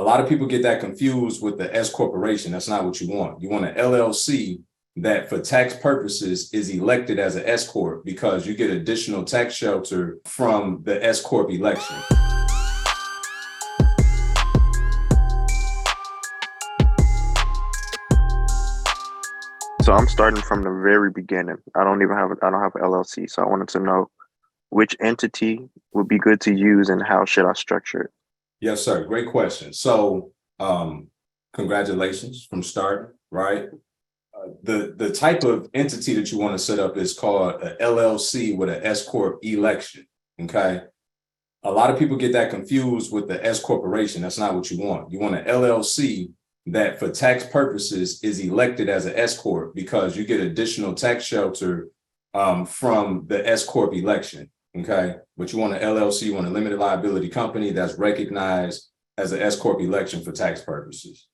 a lot of people get that confused with the S corporation. That's not what you want. You want an LLC that for tax purposes is elected as an S corp because you get additional tax shelter from the S corp election. So I'm starting from the very beginning. I don't have an LLC. So I wanted to know which entity would be good to use and how should I structure it? Yes, sir. Great question. So congratulations from starting, right? The type of entity that you want to set up is called an LLC with an S corp election. Okay. A lot of people get that confused with the S corporation. That's not what you want. You want an LLC that for tax purposes is elected as an S corp because you get additional tax shelter from the S corp election. Okay. But you want an LLC, you want a limited liability company that's recognized as an S corp election for tax purposes.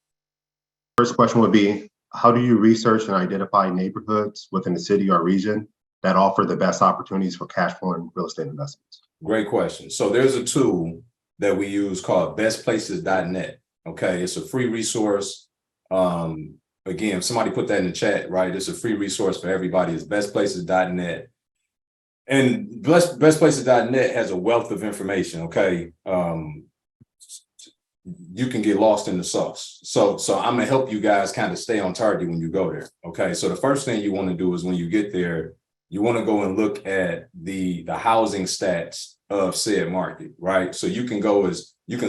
First question would be, how do you research and identify neighborhoods within the city or region that offer the best opportunities for cash flowing real estate investments? Great question. So there's a tool that we use called bestplaces.net. Okay, it's a free resource. Again, if somebody put that in the chat, right? It's a free resource for everybody. It's bestplaces.net. And bestplaces.net has a wealth of information. Okay. You can get lost in the sauce. So I'm gonna help you guys kind of stay on target when you go there. Okay. So the first thing you want to do is when you get there, you want to go and look at the housing stats of said market, right? So you can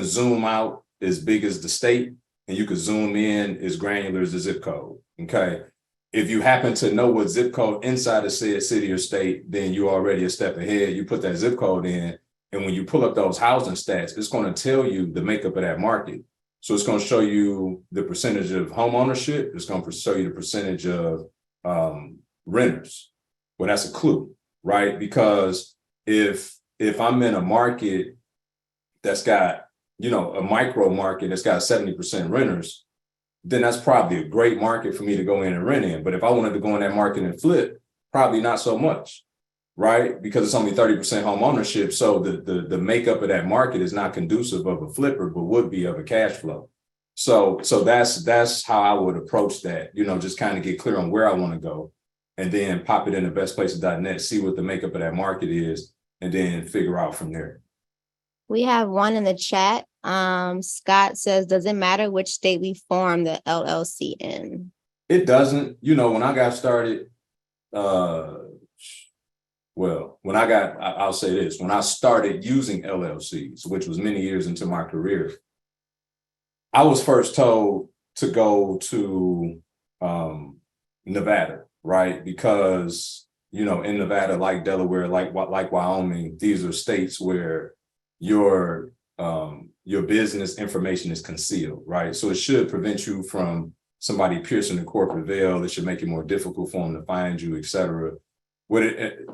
zoom out as big as the state and you can zoom in as granular as the zip code. Okay. If you happen to know what zip code inside of said city or state, then you're already a step ahead. You put that zip code in, and when you pull up those housing stats, it's going to tell you the makeup of that market. So it's going to show you the percentage of home ownership. It's going to show you the percentage of renters. Well, that's a clue, right? Because if I'm in a market that's got, a micro market that's got 70% renters, then that's probably a great market for me to go in and rent in. But if I wanted to go in that market and flip, probably not so much, right? Because it's only 30% home ownership. So the makeup of that market is not conducive of a flipper, but would be of a cash flow. So that's how I would approach that, just kind of get clear on where I want to go and then pop it into bestplaces.net, see what the makeup of that market is, and then figure out from there. We have one in the chat. Scott says, does it matter which state we form the LLC in? It doesn't. When I got started, I'll say this, when I started using LLCs, which was many years into my career, I was first told to go to Nevada, right? Because, in Nevada, like Delaware, like Wyoming, these are states where your business information is concealed, right? So it should prevent you from somebody piercing the corporate veil. It should make it more difficult for them to find you, et cetera.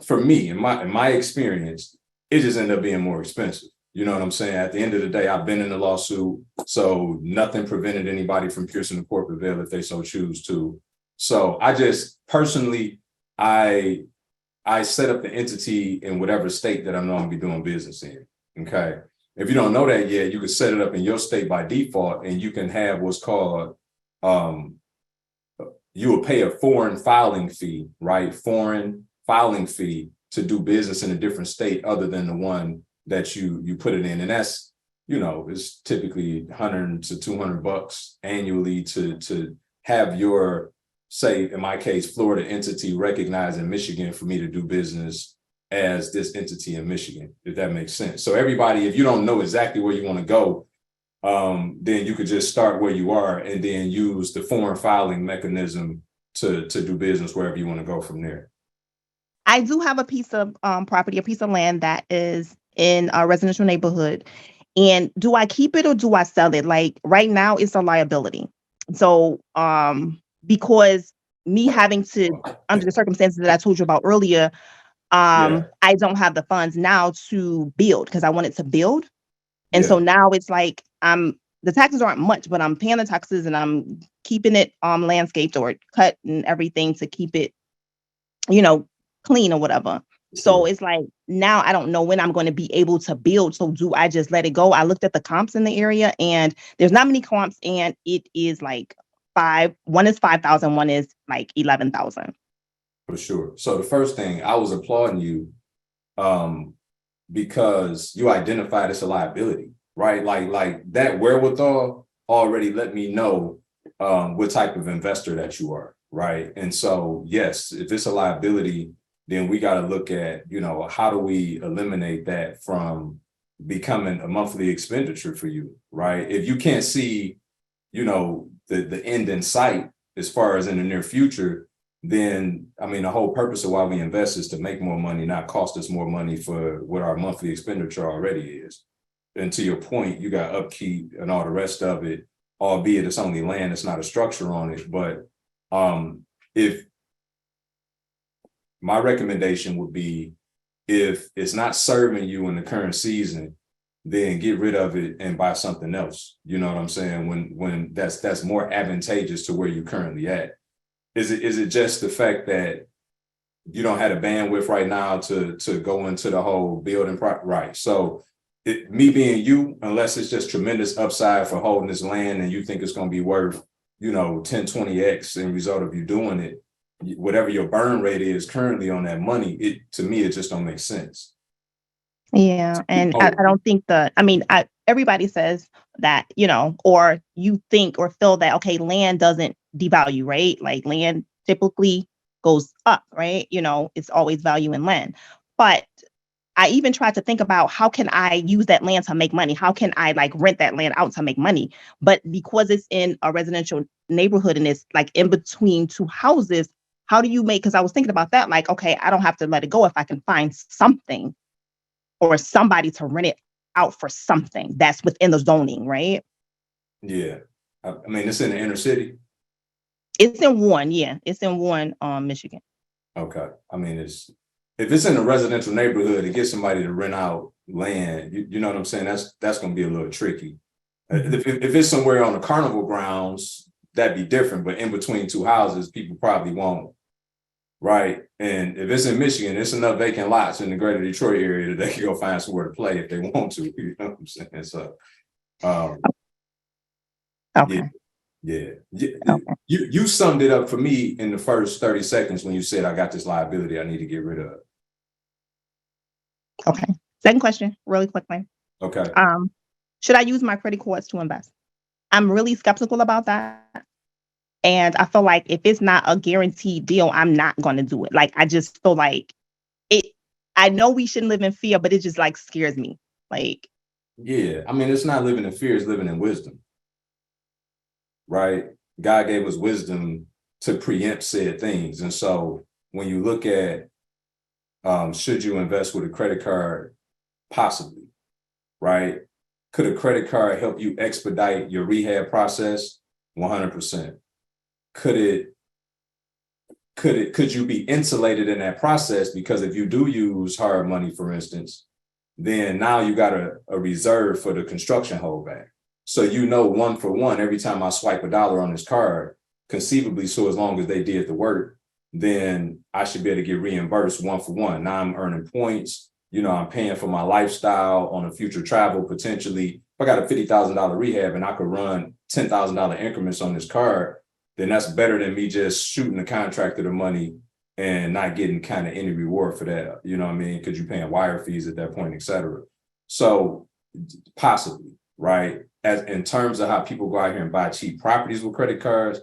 For me, in my experience, it just ended up being more expensive. You know what I'm saying? At the end of the day, I've been in a lawsuit, so nothing prevented anybody from piercing the corporate veil if they so choose to. So I just personally, I set up the entity in whatever state that I'm going to be doing business in. Okay. If you don't know that yet, you can set it up in your state by default, and you can have what's called you will pay a foreign filing fee, right? Foreign filing fee to do business in a different state other than the one that you put it in. And that's, it's typically $100 to $200 annually to have your, say, in my case, Florida entity recognized in Michigan for me to do business as this entity in Michigan, if that makes sense. So everybody, if you don't know exactly where you want to go, then you could just start where you are and then use the foreign filing mechanism to do business wherever you want to go from there. I do have a piece of property, a piece of land that is in a residential neighborhood. And do I keep it or do I sell it? Like right now, it's a liability. So because me having to, under the circumstances that I told you about earlier, I don't have the funds now to build because I wanted to build. And so now it's like the taxes aren't much, but I'm paying the taxes and I'm keeping it landscaped or cut and everything to keep it, clean or whatever. So it's like, now I don't know when I'm going to be able to build. So do I just let it go? I looked at the comps in the area and there's not many comps, and it is like one is 5,000, one is like 11,000. For sure. So the first thing, I was applauding you because you identified as a liability, right? Like that wherewithal already let me know what type of investor that you are, right? And so, yes, if it's a liability, then we got to look at, how do we eliminate that from becoming a monthly expenditure for you, right? If you can't see, the end in sight as far as in the near future, then, the whole purpose of why we invest is to make more money, not cost us more money for what our monthly expenditure already is. And to your point, you got upkeep and all the rest of it, albeit it's only land, it's not a structure on it. But if my recommendation would be, if it's not serving you in the current season, then get rid of it and buy something else. You know what I'm saying? When that's more advantageous to where you're currently at. Is it just the fact that you don't have the bandwidth right now to go into the whole building right? So me being you, unless it's just tremendous upside for holding this land and you think it's going to be worth, 10, 20x in result of you doing it, whatever your burn rate is currently on that money, to me, it just don't make sense. Yeah. And I don't think everybody says that, or you think or feel that, okay, land doesn't devalue, right? Like land typically goes up, right? It's always value in land. But I even tried to think about, how can I use that land to make money? How can I rent that land out to make money? But because it's in a residential neighborhood and it's like in between two houses, how do you make, because I was thinking about that, like, okay, I don't have to let it go if I can find something or somebody to rent it out for something that's within the zoning, right? Yeah. It's in the inner city. It's in Warren, yeah. It's in Warren, Michigan. Okay. If it's in a residential neighborhood, to get somebody to rent out land, you know what I'm saying? That's going to be a little tricky. If it's somewhere on the carnival grounds, that'd be different. But in between two houses, people probably won't. Right. And if it's in Michigan, there's enough vacant lots in the greater Detroit area that they can go find somewhere to play if they want to. You know what I'm saying? So, okay. Yeah. Okay. You summed it up for me in the first 30 seconds when you said, I got this liability I need to get rid of. Okay. Second question, really quickly. Okay. Should I use my credit cards to invest? I'm really skeptical about that. And I feel like if it's not a guaranteed deal, I'm not going to do it. Like, I just feel like it. I know we shouldn't live in fear, but it just scares me. Yeah. It's not living in fear, it's living in wisdom. Right. God gave us wisdom to preempt said things. And so when you look at, should you invest with a credit card? Possibly. Right. Could a credit card help you expedite your rehab process? 100%. Could you be insulated in that process? Because if you do use hard money, for instance, then now you got a reserve for the construction holdback. So 1 for 1, every time I swipe $1 on this card, conceivably, so as long as they did the work, then I should be able to get reimbursed 1 for 1. Now I'm earning points. I'm paying for my lifestyle on a future travel potentially. If I got a $50,000 rehab and I could run $10,000 increments on this card, then that's better than me just shooting the contractor the money and not getting kind of any reward for that. You know what I mean? Because you're paying wire fees at that point, et cetera. So possibly, right? As in terms of how people go out here and buy cheap properties with credit cards,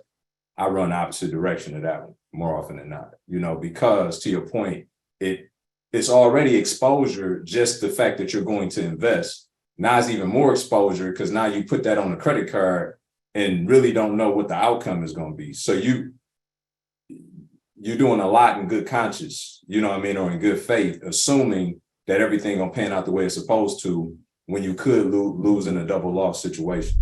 I run the opposite direction of that one more often than not, because to your point, it's already exposure, just the fact that you're going to invest. Now it's even more exposure because now you put that on the credit card and really don't know what the outcome is going to be. So you're doing a lot in good conscience, or in good faith, assuming that everything gonna pan out the way it's supposed to, when you could lose in a double loss situation.